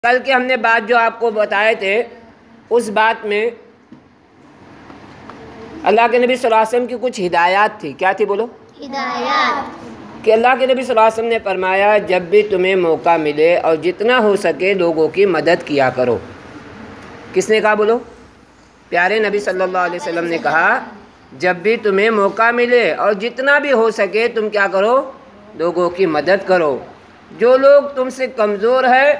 کل کے ہم نے بات جو آپ کو بتائے تھے اس بات میں اللہ کے نبی صلی اللہ علیہ وسلم کی کچھ ہدایات تھی. کیا تھی بولو؟ ہدایات. کہ اللہ کے نبی صلی اللہ علیہ وسلم نے فرمایا جب بھی تمہیں موقع ملے اور جتنا ہو سکے لوگوں کی مدد کیا کرو. کس نے کہا بولو؟ پیارے نبی صلی اللہ علیہ وسلم نے کہا جب بھی تمہیں موقع ملے اور جتنا بھی ہو سکے تم کیا کرو؟ لوگوں کی مدد کرو. جو لوگ تم سے کمزور ہے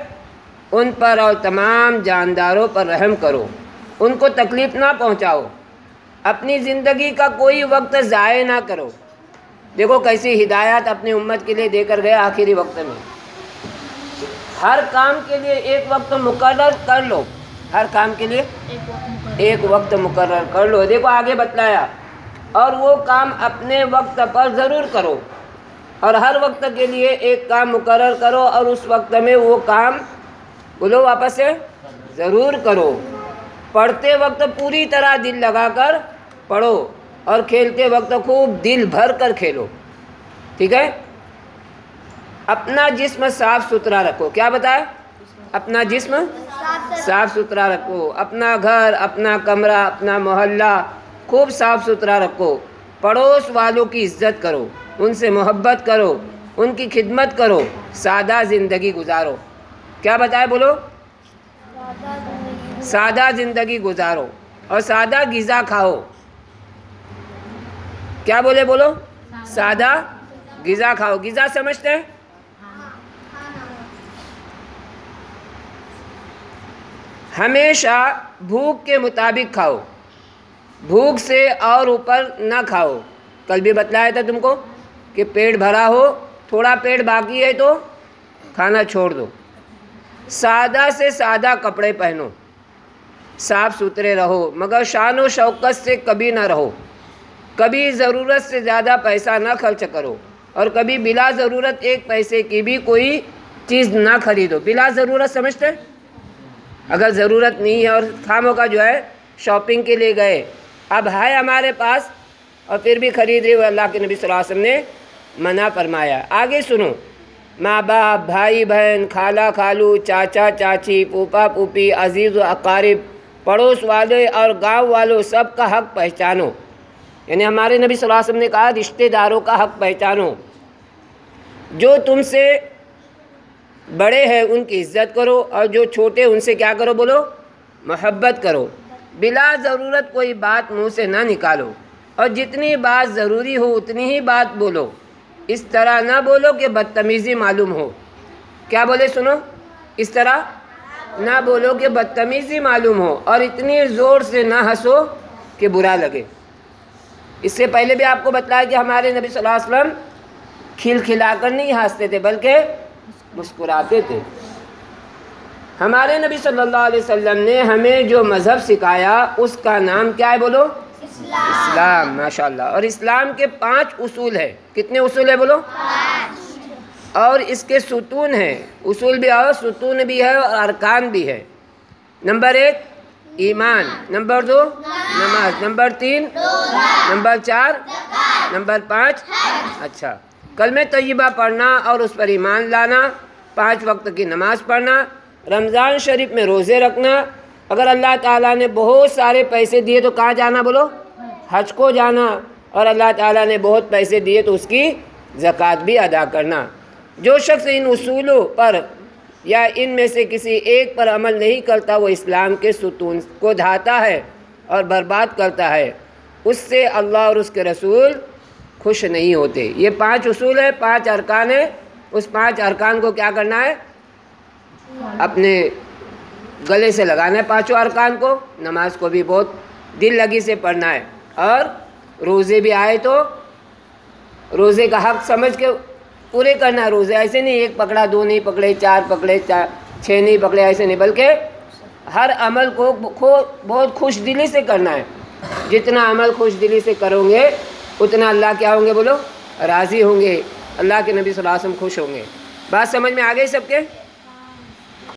ان پر اور تمام جانداروں پر رحم کرو. ان کو تکلیف نہ پہنچاؤ. اپنی زندگی کا کوئی وقت ضائع نہ کرو. دیکھو کیسی ہدایات اپنی امت کے لیے دے کر گئے آخری وقت میں. ہر کام کے لیے ایک وقت مقرر کر لو. ہر کام کے لیے ایک وقت مقرر کر لو. دیکھو آگے بتلایا اور وہ کام اپنے وقت پر ضرور کرو. اور ہر وقت کے لیے ایک کام مقرر کرو اور اس وقت میں وہ کام بولو واپس سے ضرور کرو. پڑھتے وقت پوری طرح دل لگا کر پڑھو اور کھیلتے وقت خوب دل بھر کر کھیلو. ٹھیک ہے. اپنا جسم صاف ستھرا رکھو. کیا بتایا؟ اپنا جسم صاف ستھرا رکھو. اپنا گھر، اپنا کمرہ، اپنا محلہ خوب صاف ستھرا رکھو. پڑوس والوں کی عزت کرو، ان سے محبت کرو، ان کی خدمت کرو. سادہ زندگی گزارو. کیا بتایا بولو؟ سادہ زندگی گزارو اور سادہ غذا کھاؤ. کیا بولے بولو؟ سادہ غذا کھاؤ. غذا سمجھتے ہیں؟ ہمیشہ بھوک کے مطابق کھاؤ. بھوک سے اور اوپر نہ کھاؤ. کل بھی بتلایا تھا تم کو کہ پیٹ بھرا ہو تھوڑا پیٹ باقی ہے تو کھانا چھوڑ دو. سادہ سے سادہ کپڑے پہنو. صاف ستھرے رہو مگر شان و شوکت سے کبھی نہ رہو. کبھی ضرورت سے زیادہ پیسہ نہ خرچ کرو اور کبھی بلا ضرورت ایک پیسے کی بھی کوئی چیز نہ خریدو. بلا ضرورت سمجھتے؟ اگر ضرورت نہیں ہے اور خاموں کا جو ہے شاپنگ کے لیے گئے، اب ہے ہمارے پاس اور پھر بھی خرید رہے ہو، اللہ کے نبی صلی اللہ علیہ وسلم نے منع فرمایا. آگے سنو. ماں باپ، بھائی بہن، خالہ خالو، چاچا چاچی، پھوپھا پھوپھی، عزیز و اقارب، پڑوس والے اور گاؤں والوں سب کا حق پہچانو. یعنی ہمارے نبی صلی اللہ علیہ وسلم نے کہا رشتہ داروں کا حق پہچانو. جو تم سے بڑے ہیں ان کی عزت کرو اور جو چھوٹے ان سے کیا کرو بولو؟ محبت کرو. بلا ضرورت کوئی بات منہ سے نہ نکالو اور جتنی بات ضروری ہو اتنی ہی بات بولو. اس طرح نہ بولو کہ بدتمیزی معلوم ہو. کیا بولے سنو؟ اس طرح نہ بولو کہ بدتمیزی معلوم ہو اور اتنی زور سے نہ ہنسو کہ برا لگے. اس سے پہلے بھی آپ کو بتلایا کہ ہمارے نبی صلی اللہ علیہ وسلم کھل کھلا کر نہیں ہنستے تھے بلکہ مسکراتے تھے. ہمارے نبی صلی اللہ علیہ وسلم نے ہمیں جو مذہب سکھایا اس کا نام کیا ہے بولو؟ اسلام. ماشاءاللہ. اور اسلام کے 5 اصول ہے. کتنے اصول ہے بولو؟ 5. اور اس کے ستون ہیں. اصول بھی اور ستون بھی ہے اور ارکان بھی ہے. نمبر 1 ایمان، نمبر 2 نماز، نمبر 3 نمبر 4 نمبر 5 اچھا کلمہ طیبہ پڑھنا اور اس پر ایمان لانا، 5 وقت کی نماز پڑھنا، رمضان شریف میں روزے رکھنا. اگر اللہ تعالیٰ نے بہت سارے پیسے دیے تو کہاں جانا بولو؟ حج کو جانا. اور اللہ تعالیٰ نے بہت پیسے دیے تو اس کی زکوٰۃ بھی ادا کرنا. جو شخص ان اصولوں پر یا ان میں سے کسی ایک پر عمل نہیں کرتا وہ اسلام کے ستون کو ڈھاتا ہے اور برباد کرتا ہے. اس سے اللہ اور اس کے رسول خوش نہیں ہوتے. یہ 5 اصول ہے، 5 ارکان ہے. اس 5 ارکان کو کیا کرنا ہے؟ اپنے گلے سے لگانا ہے 5 ارکان کو. نماز کو بھی بہت دل لگی سے پڑھنا ہے اور روزے بھی آئے تو روزے کا حق سمجھ کے پورے کرنا ہے. روزے ایسے نہیں 1 پکڑا 2 نہیں پکڑے 4 پکڑے 6 نہیں پکڑے، ایسے نہیں، بلکہ ہر عمل کو بہت خوش دلی سے کرنا ہے. جتنا عمل خوش دلی سے کرو گے اتنا اللہ کیا ہوں گے بولو؟ راضی ہوں گے. اللہ کے نبی صلی اللہ علیہ وسلم خوش ہوں گے. بات سمجھ میں آ گئی سب کے؟